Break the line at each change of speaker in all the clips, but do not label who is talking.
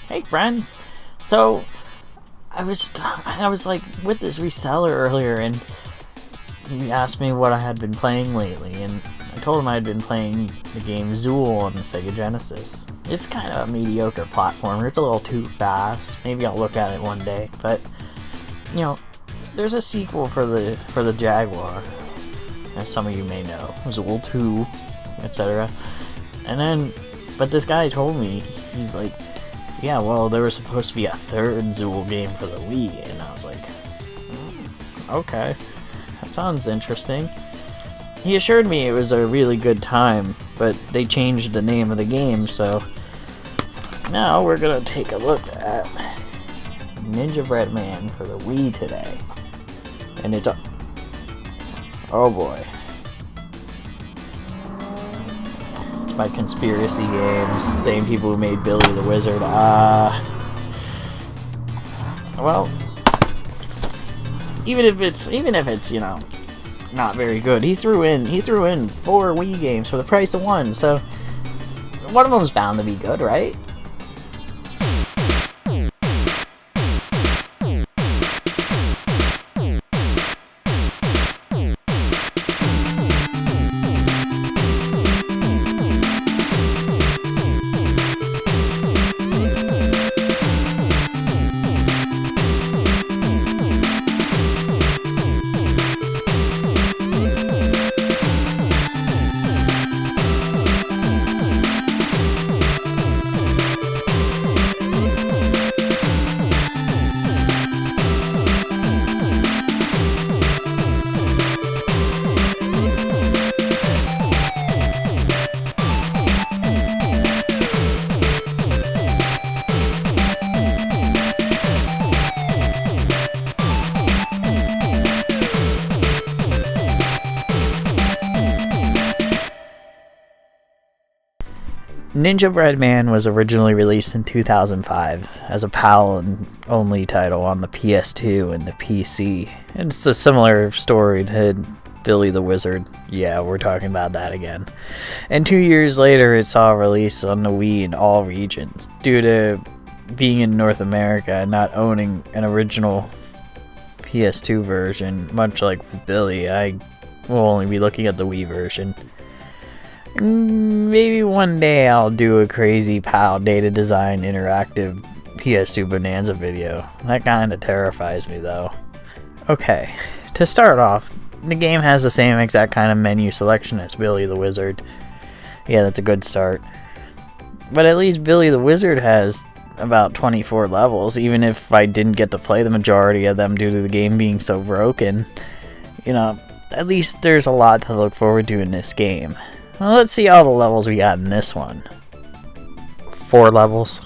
Hey friends! So, I was like with this reseller earlier, and he asked me what I had been playing lately, and I told him I had been playing the game Zool on the Sega Genesis. It's kind of a mediocre platformer. It's a little too fast. Maybe I'll look at it one day, but you know, there's a sequel for the Jaguar, as some of you may know, Zool 2, etc. But this guy told me, he's like, yeah, well, there was supposed to be a third Zool game for the Wii, and I was like, okay, that sounds interesting. He assured me it was a really good time, but they changed the name of the game, so now we're gonna take a look at Ninjabread Man for the Wii today. And it's oh boy. It's by Conspiracy Games, same people who made Billy the Wizard. Well, even if it's, you know, not very good, he threw in 4 Wii games for the price of one, so one of them's bound to be good, right? Ninjabread Man was originally released in 2005 as a PAL-only title on the PS2 and the PC. It's a similar story to Billy the Wizard. Yeah, we're talking about that again. And 2 years later, it saw a release on the Wii in all regions. Due to being in North America and not owning an original PS2 version, much like with Billy, I will only be looking at the Wii version. Maybe one day I'll do a crazy PAL data design interactive PS2 Bonanza video. That kinda terrifies me though. Okay, to start off, the game has the same exact kind of menu selection as Billy the Wizard. Yeah, that's a good start. But at least Billy the Wizard has about 24 levels, even if I didn't get to play the majority of them due to the game being so broken. You know, at least there's a lot to look forward to in this game. Well, let's see all the levels we got in this one. 4 levels?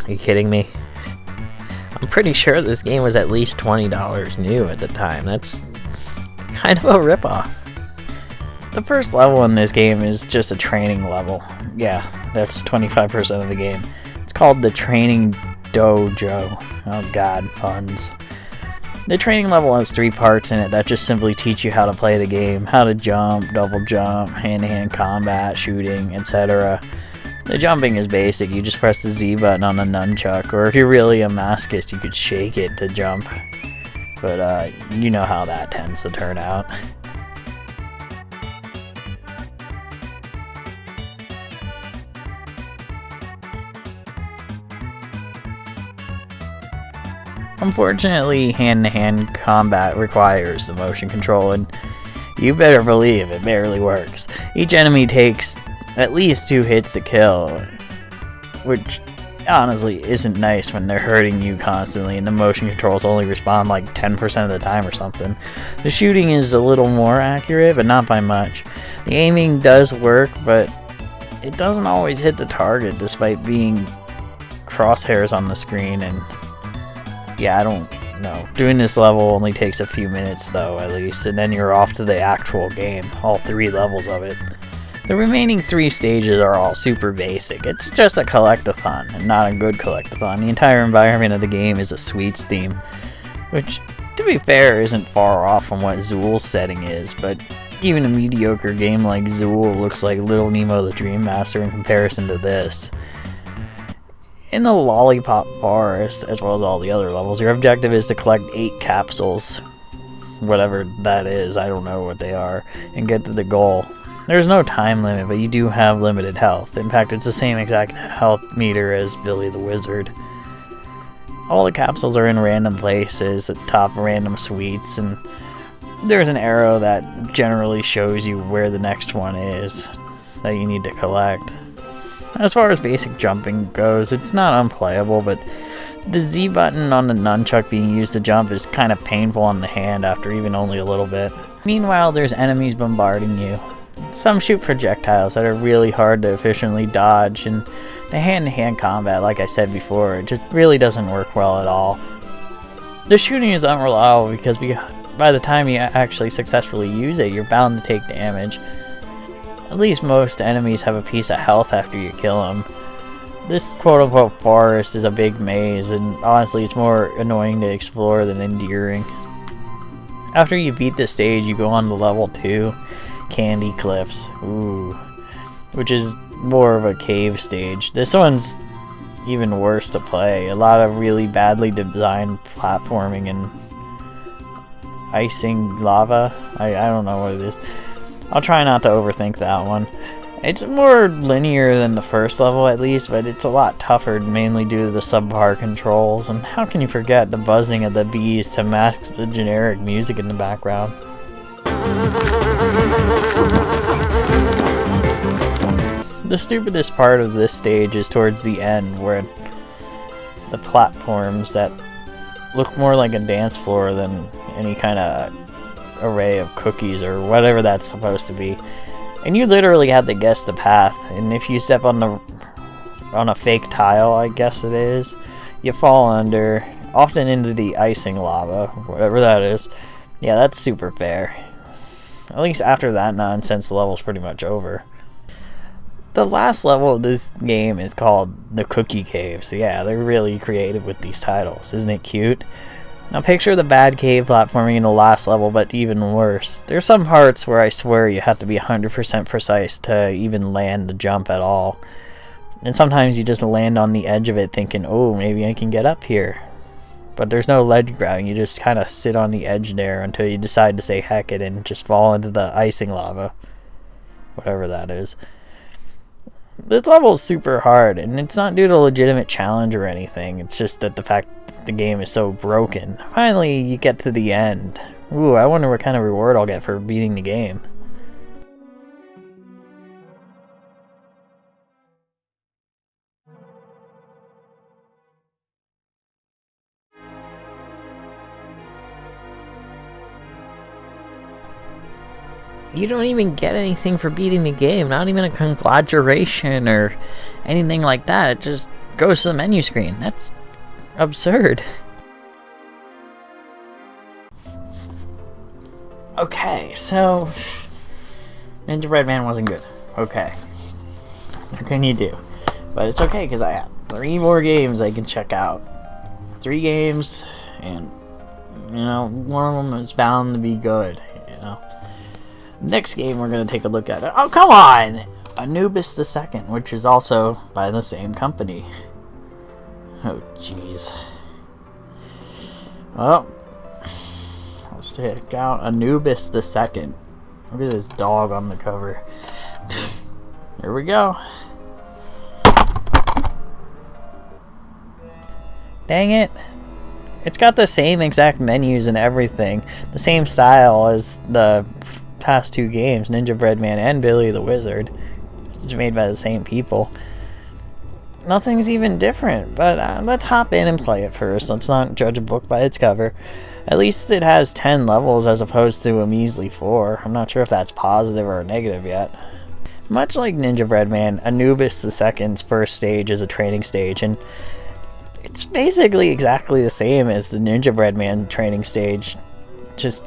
Are you kidding me? I'm pretty sure this game was at least $20 new at the time. That's kind of a ripoff. The first level in this game is just a training level. Yeah, that's 25% of the game. It's called the Training Dojo. Oh god, puns. The training level has 3 parts in it that just simply teach you how to play the game, how to jump, double jump, hand-to-hand combat, shooting, etc. The jumping is basic, you just press the Z button on the nunchuck, or if you're really a masochist, you could shake it to jump. But you know how that tends to turn out. Unfortunately, hand-to-hand combat requires the motion control, and you better believe it barely works. Each enemy takes at least 2 hits to kill, which honestly isn't nice when they're hurting you constantly and the motion controls only respond like 10% of the time or something. The shooting is a little more accurate, but not by much. The aiming does work, but it doesn't always hit the target despite being crosshairs on the screen, and yeah, I don't know. Doing this level only takes a few minutes though, at least, and then you're off to the actual game, all 3 levels of it. The remaining 3 stages are all super basic. It's just a collectathon, and not a good collectathon. The entire environment of the game is a sweets theme, which, to be fair, isn't far off from what Zool's setting is, but even a mediocre game like Zool looks like Little Nemo the Dream Master in comparison to this. In the Lollipop Forest, as well as all the other levels, your objective is to collect 8 capsules, whatever that is, I don't know what they are, and get to the goal. There's no time limit, but you do have limited health. In fact, it's the same exact health meter as Billy the Wizard. All the capsules are in random places, at the top of random suites, and there's an arrow that generally shows you where the next one is that you need to collect. As far as basic jumping goes, it's not unplayable, but the Z button on the nunchuck being used to jump is kind of painful on the hand after even only a little bit. Meanwhile, there's enemies bombarding you. Some shoot projectiles that are really hard to efficiently dodge, and the hand-to-hand combat, like I said before, it just really doesn't work well at all. The shooting is unreliable because by the time you actually successfully use it, you're bound to take damage. At least most enemies have a piece of health after you kill them. This quote-unquote forest is a big maze, and honestly it's more annoying to explore than endearing. After you beat this stage, you go on to level 2, Candy Cliffs, which is more of a cave stage. This one's even worse to play. A lot of really badly designed platforming and icing lava. I don't know what it is. I'll try not to overthink that one. It's more linear than the first level at least, but it's a lot tougher, mainly due to the subpar controls. And how can you forget the buzzing of the bees to mask the generic music in the background? The stupidest part of this stage is towards the end, where the platforms that look more like a dance floor than any kind of array of cookies or whatever that's supposed to be, and you literally have to guess the path, and if you step on a fake tile, I guess it is, you fall under, often into the icing lava, whatever that is. Yeah, that's super fair. At least after that nonsense, the level's pretty much over. The last level of this game is called the Cookie Cave, so yeah, they're really creative with these titles. Isn't it cute? Now picture the bad cave platforming in the last level, but even worse. There's some parts where I swear you have to be 100% precise to even land the jump at all. And sometimes you just land on the edge of it thinking, oh, maybe I can get up here. But there's no ledge grabbing, you just kind of sit on the edge there until you decide to say heck it and just fall into the icing lava. Whatever that is. This level is super hard, and it's not due to a legitimate challenge or anything. It's just that the fact that the game is so broken. Finally, you get to the end. Ooh, I wonder what kind of reward I'll get for beating the game. You don't even get anything for beating the game, not even a congratulation or anything like that. It just goes to the menu screen. That's absurd. Okay, so Ninjabread Man wasn't good. Okay. What can you do? But it's okay because I have 3 more games I can check out. 3 games, and you know, one of them is bound to be good, you know. Next game we're going to take a look at, oh come on, Anubis II, which is also by the same company. Oh jeez. Well, let's check out Anubis II. Look at this dog on the cover. Here we go. Dang it. It's got the same exact menus and everything, the same style as the past 2 games, Ninjabread Man and Billy the Wizard. It's made by the same people. Nothing's even different, but let's hop in and play it first. Let's not judge a book by its cover. At least it has 10 levels as opposed to a measly 4. I'm not sure if that's positive or negative yet. Much like Ninjabread Man, Anubis II's first stage is a training stage, and it's basically exactly the same as the Ninjabread Man training stage, just,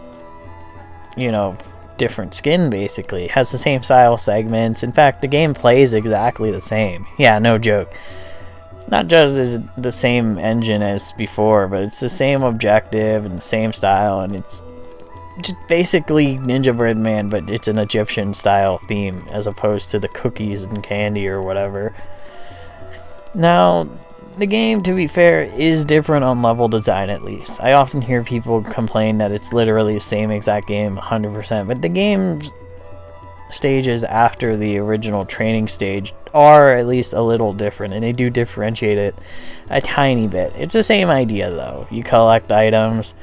you know, different skin basically. It has the same style segments. In fact, the game plays exactly the same. Yeah, no joke. Not just as the same engine as before, but it's the same objective and the same style, and it's just basically Ninjabread Man, but it's an Egyptian style theme as opposed to the cookies and candy or whatever. Now, The game, to be fair, is different on level design at least. I often hear people complain that it's literally the same exact game 100%, but the game's stages after the original training stage are at least a little different, and they do differentiate it a tiny bit. It's the same idea though. You collect items,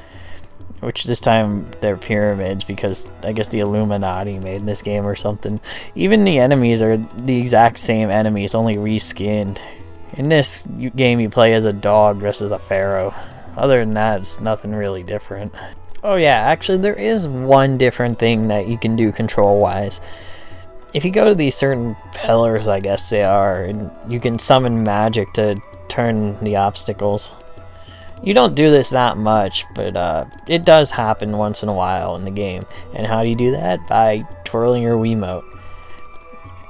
which this time they're pyramids because I guess the Illuminati made this game or something. Even the enemies are the exact same enemies, only reskinned. In this game you play as a dog dressed as a pharaoh. Other than that, it's nothing really different. Oh yeah, actually there is one different thing that you can do control-wise. If you go to these certain pillars, I guess they are, and you can summon magic to turn the obstacles. You don't do this that much, but it does happen once in a while in the game. And how do you do that? By twirling your Wiimote.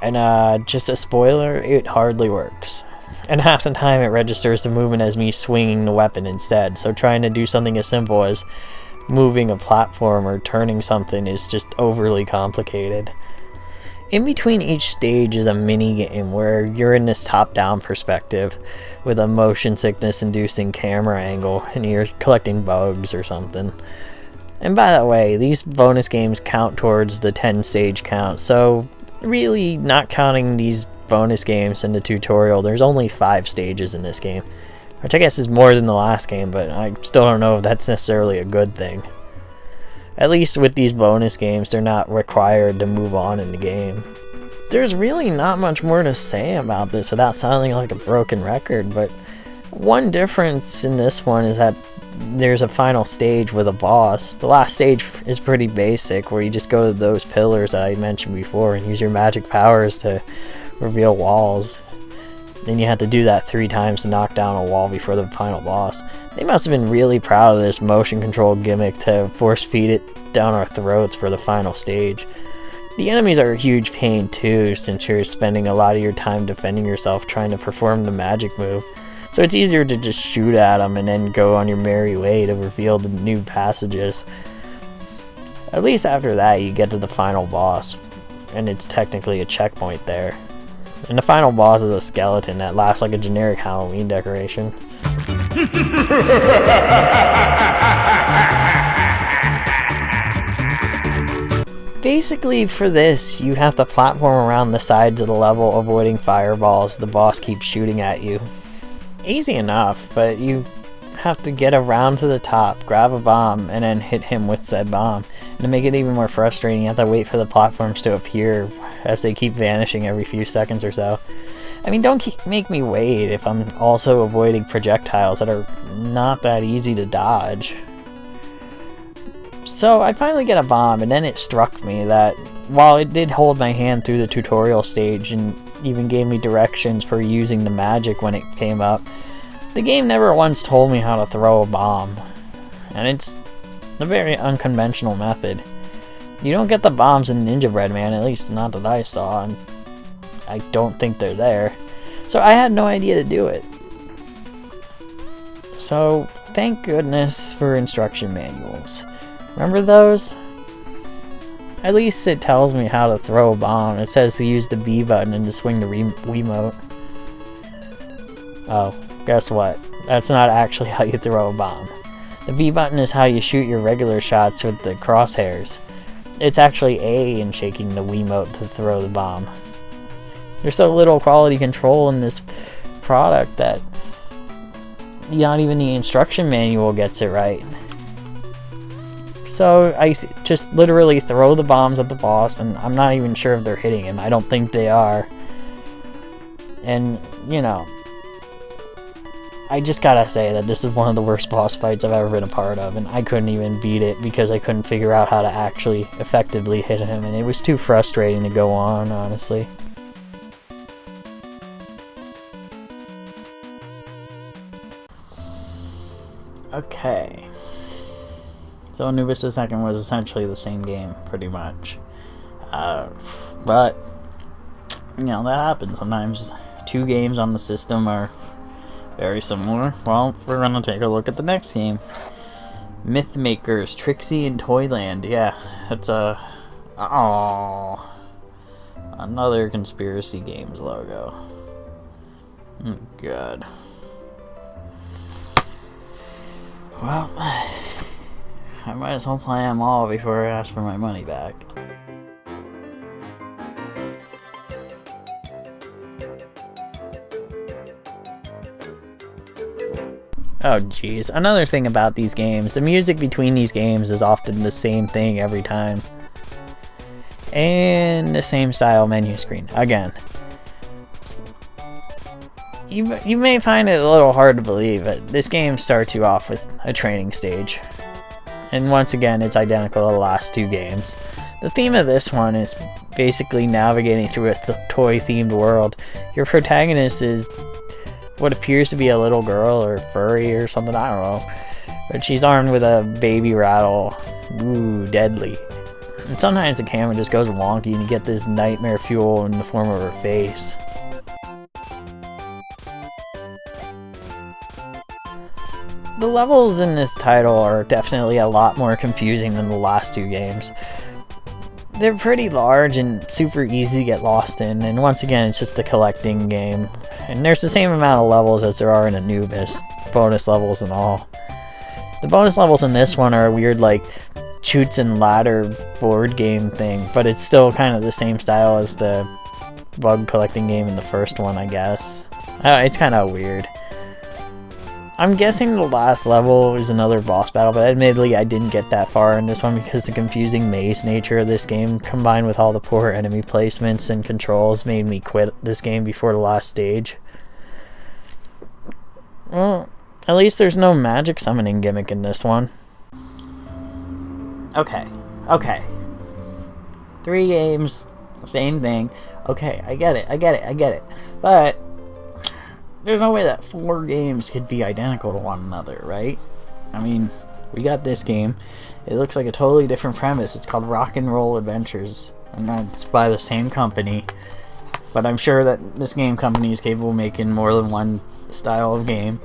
And just a spoiler, it hardly works. And half the time it registers the movement as me swinging the weapon instead, so trying to do something as simple as moving a platform or turning something is just overly complicated. In between each stage is a mini game where you're in this top-down perspective with a motion sickness inducing camera angle and you're collecting bugs or something. And by the way, these bonus games count towards the 10 stage count, so really not counting these bonus games in the tutorial, there's only 5 stages in this game, which I guess is more than the last game, but I still don't know if that's necessarily a good thing. At least with these bonus games, they're not required to move on in the game. There's really not much more to say about this without sounding like a broken record, but one difference in this one is that there's a final stage with a boss. The last stage is pretty basic, where you just go to those pillars that I mentioned before and use your magic powers to reveal walls. Then you have to do that 3 times to knock down a wall before the final boss. They must have been really proud of this motion control gimmick to force feed it down our throats for the final stage. The enemies are a huge pain too, since you're spending a lot of your time defending yourself trying to perform the magic move. So it's easier to just shoot at them and then go on your merry way to reveal the new passages. At least after that you get to the final boss, and it's technically a checkpoint there. And the final boss is a skeleton that laughs like a generic Halloween decoration. Basically for this, you have to platform around the sides of the level avoiding fireballs the boss keeps shooting at you. Easy enough, but you have to get around to the top, grab a bomb, and then hit him with said bomb. And to make it even more frustrating, you have to wait for the platforms to appear as they keep vanishing every few seconds or so. I mean, don't make me wait if I'm also avoiding projectiles that are not that easy to dodge. So I finally get a bomb, and then it struck me that while it did hold my hand through the tutorial stage and even gave me directions for using the magic when it came up, the game never once told me how to throw a bomb. And it's a very unconventional method. You don't get the bombs in Ninjabread Man, at least not that I saw, and I don't think they're there. So I had no idea to do it. So thank goodness for instruction manuals. Remember those? At least it tells me how to throw a bomb. It says to use the B button and to swing the Wiimote. Oh, guess what? That's not actually how you throw a bomb. The B button is how you shoot your regular shots with the crosshairs. It's actually A in shaking the Wiimote to throw the bomb. There's so little quality control in this product that not even the instruction manual gets it right. So I just literally throw the bombs at the boss, and I'm not even sure if they're hitting him. I don't think they are. And, you know, I just gotta say that this is one of the worst boss fights I've ever been a part of, and I couldn't even beat it because I couldn't figure out how to actually effectively hit him, and it was too frustrating to go on, honestly. Okay. So Anubis II was essentially the same game, pretty much. But, you know, that happens. Sometimes 2 games on the system are very similar. Well, we're gonna take a look at the next game. Mythmakers, Trixie in Toyland. Yeah, that's another Conspiracy Games logo. Oh, God. Well, I might as well play them all before I ask for my money back. Oh geez, another thing about these games, the music between these games is often the same thing every time. And the same style menu screen, again. You may find it a little hard to believe, but this game starts you off with a training stage. And once again, it's identical to the last two games. The theme of this one is basically navigating through a toy-themed world. Your protagonist is what appears to be a little girl or furry or something, I don't know. But she's armed with a baby rattle. Ooh, deadly. And sometimes the camera just goes wonky and you get this nightmare fuel in the form of her face. The levels in this title are definitely a lot more confusing than the last two games. They're pretty large and super easy to get lost in, and once again it's just a collecting game. And there's the same amount of levels as there are in Anubis, bonus levels and all. The bonus levels in this one are a weird like chutes and ladder board game thing, but it's still kind of the same style as the bug collecting game in the first one, I guess. It's kind of weird. I'm guessing the last level is another boss battle, but admittedly I didn't get that far in this one because the confusing maze nature of this game combined with all the poor enemy placements and controls made me quit this game before the last stage. Well, at least there's no magic summoning gimmick in this one. Okay. 3 games, same thing. Okay, I get it. But there's no way that 4 games could be identical to one another, right? I mean, we got this game. It looks like a totally different premise. It's called Rock and Roll Adventures. And it's by the same company. But I'm sure that this game company is capable of making more than one style of game.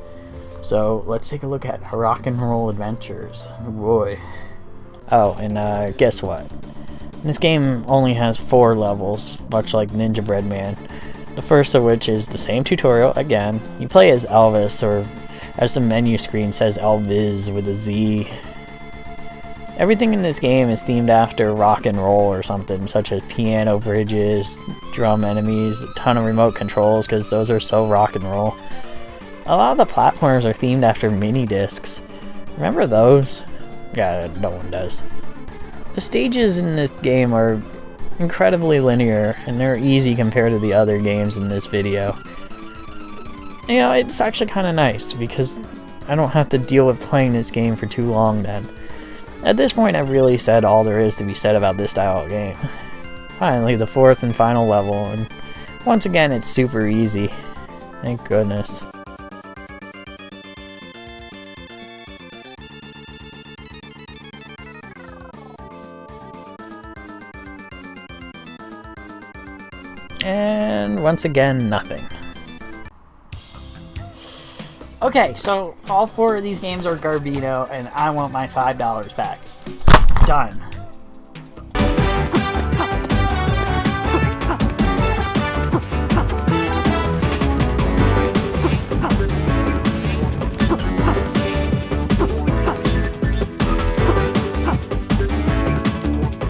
So let's take a look at Rock and Roll Adventures. Oh boy. Oh, and guess what? This game only has 4 levels, much like Ninjabread Man. The first of which is the same tutorial again. You play as Elvis, or as the menu screen says Elvis with a Z. Everything in this game is themed after rock and roll or something, such as piano bridges, drum enemies, a ton of remote controls because those are so rock and roll. A lot of the platforms are themed after mini discs. Remember those? Yeah, no one does. The stages in this game are incredibly linear, and they're easy compared to the other games in this video. You know, it's actually kind of nice, because I don't have to deal with playing this game for too long then. At this point, I've really said all there is to be said about this style of game. Finally, the 4th and final level, and once again, it's super easy. Thank goodness. And once again, nothing. Okay, so all 4 of these games are Garbino, and I want my $5 back. Done.